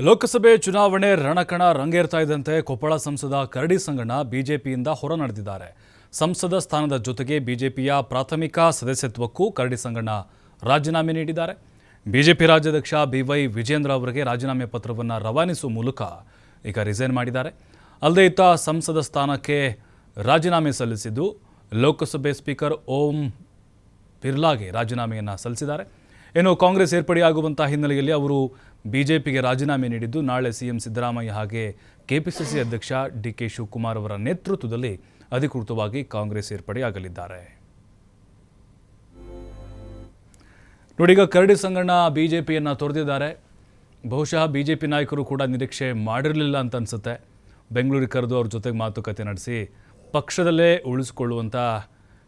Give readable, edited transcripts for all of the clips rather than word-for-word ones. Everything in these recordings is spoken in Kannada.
ಲೋಕಸಭೆ ಚುನಾವಣೆ ರಣಕಣ ರಂಗೇರ್ತಾ ಇದ್ದಂತೆ ಕೊಪ್ಪಳ ಸಂಸದ ಕರಡಿ ಸಂಗಣ್ಣ ಬಿಜೆಪಿಯಿಂದ ಹೊರ ನಡೆದಿದ್ದಾರೆ. ಸಂಸದ ಸ್ಥಾನದ ಜೊತೆಗೆ ಬಿಜೆಪಿಯ ಪ್ರಾಥಮಿಕ ಸದಸ್ಯತ್ವಕ್ಕೂ ಕರಡಿ ಸಂಗಣ್ಣ ರಾಜೀನಾಮೆ ನೀಡಿದ್ದಾರೆ. ಬಿಜೆಪಿ ರಾಜ್ಯಾಧ್ಯಕ್ಷ BY ವಿಜೇಂದ್ರ ಅವರಿಗೆ ರಾಜೀನಾಮೆ ಪತ್ರವನ್ನು ರವಾನಿಸುವ ಮೂಲಕ ಈಗ ರಿಸೈನ್ ಮಾಡಿದ್ದಾರೆ. ಅಲ್ಲದೆ ಈತ ಸಂಸದ ಸ್ಥಾನಕ್ಕೆ ರಾಜೀನಾಮೆ ಸಲ್ಲಿಸಿದ್ದು ಲೋಕಸಭೆ ಸ್ಪೀಕರ್ ಓಂ ಬಿರ್ಲಾಗೆ ರಾಜೀನಾಮೆಯನ್ನು ಸಲ್ಲಿಸಿದ್ದಾರೆ. ಇನ್ನು ಕಾಂಗ್ರೆಸ್ ಸೇರ್ಪಡೆಯಾಗುವಂಥ ಹಿನ್ನೆಲೆಯಲ್ಲಿ ಅವರು ಬಿಜೆಪಿಗೆ ರಾಜೀನಾಮೆ ನೀಡಿದ್ದು ನಾಳೆ ಸಿಎಂ ಸಿದ್ದರಾಮಯ್ಯ ಹಾಗೆ ಕೆಪಿಸಿಸಿ ಅಧ್ಯಕ್ಷ DK ಶಿವಕುಮಾರ್ ಅವರ ನೇತೃತ್ವದಲ್ಲಿ ಅಧಿಕೃತವಾಗಿ ಕಾಂಗ್ರೆಸ್ ಸೇರ್ಪಡೆಯಾಗಲಿದ್ದಾರೆ. ನೋಡಿ, ಈಗ ಕರಡಿ ಸಂಗಣ್ಣ ಬಿಜೆಪಿಯನ್ನು ತೊರೆದಿದ್ದಾರೆ. ಬಹುಶಃ ಬಿಜೆಪಿ ನಾಯಕರು ಕೂಡ ನಿರೀಕ್ಷೆ ಮಾಡಿರಲಿಲ್ಲ ಅಂತ ಅನಿಸುತ್ತೆ. ಬೆಂಗಳೂರಿಗೆ ಕರೆದು ಅವ್ರ ಜೊತೆಗೆ ಮಾತುಕತೆ ನಡೆಸಿ ಪಕ್ಷದಲ್ಲೇ ಉಳಿಸಿಕೊಳ್ಳುವಂಥ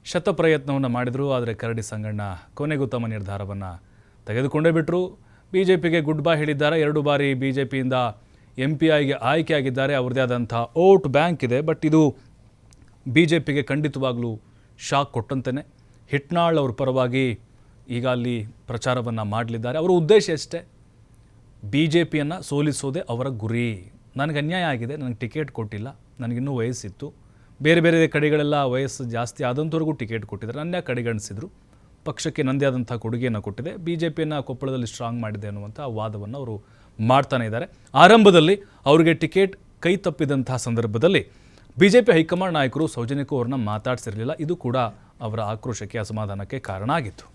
ಶತಪ್ರಯತ್ನವನ್ನು ಮಾಡಿದರು. ಆದರೆ ಕರಡಿ ಸಂಗಣ್ಣ ಕೊನೆಗೂ ತಮ್ಮ ನಿರ್ಧಾರವನ್ನು ತೆಗೆದುಕೊಂಡೇ ಬಿಟ್ಟರು. ಬಿಜೆಪಿಗೆ ಗುಡ್ ಬೈ ಹೇಳಿದ್ದಾರೆ. 2 ಬಾರಿ ಬಿಜೆಪಿಯಿಂದ MPIಗೆ ಆಯ್ಕೆಯಾಗಿದ್ದಾರೆ. ಅವ್ರದ್ದೇ ಆದಂಥ ವೋಟ್ ಬ್ಯಾಂಕ್ ಇದೆ. ಬಟ್ ಇದು ಬಿಜೆಪಿಗೆ ಖಂಡಿತವಾಗ್ಲೂ ಶಾಕ್ ಕೊಟ್ಟಂತೆಯೇ. ಹಿಟ್ನಾಳ್ ಅವ್ರ ಪರವಾಗಿ ಈಗ ಅಲ್ಲಿ ಪ್ರಚಾರವನ್ನು ಮಾಡಲಿದ್ದಾರೆ. ಅವರ ಉದ್ದೇಶ ಅಷ್ಟೇ, ಬಿಜೆಪಿಯನ್ನು ಸೋಲಿಸೋದೇ ಅವರ ಗುರಿ. ನನಗೆ ಅನ್ಯಾಯ ಆಗಿದೆ, ನನಗೆ ಟಿಕೆಟ್ ಕೊಟ್ಟಿಲ್ಲ, ನನಗಿನ್ನೂ ವಯಸ್ಸಿತ್ತು, ಬೇರೆ ಬೇರೆ ಕಡೆಗಳೆಲ್ಲ ವಯಸ್ಸು ಜಾಸ್ತಿ ಆದಂಥವ್ರಿಗೂ ಟಿಕೆಟ್ ಕೊಟ್ಟಿದ್ದಾರೆ, ನನ್ನ ಕಡೆಗಣಿಸಿದರು, ಪಕ್ಷಕ್ಕೆ ನನ್ನದೇ ಆದಂಥ ಕೊಡುಗೆಯನ್ನು ಕೊಟ್ಟಿದೆ, ಬಿಜೆಪಿಯನ್ನು ಕೊಪ್ಪಳದಲ್ಲಿ ಸ್ಟ್ರಾಂಗ್ ಮಾಡಿದೆ ಅನ್ನುವಂಥ ವಾದವನ್ನು ಅವರು ಮಾಡ್ತಾನೆ ಇದ್ದಾರೆ. ಆರಂಭದಲ್ಲಿ ಅವರಿಗೆ ಟಿಕೆಟ್ ಕೈ ತಪ್ಪಿದಂಥ ಸಂದರ್ಭದಲ್ಲಿ ಬಿಜೆಪಿ ಹೈಕಮಾಂಡ್ ನಾಯಕರು ಸೌಜನ್ಯಕ್ಕೂ ಅವ್ರನ್ನ ಮಾತಾಡಿಸಿರಲಿಲ್ಲ. ಇದು ಕೂಡ ಅವರ ಆಕ್ರೋಶಕ್ಕೆ, ಅಸಮಾಧಾನಕ್ಕೆ ಕಾರಣ ಆಗಿತ್ತು.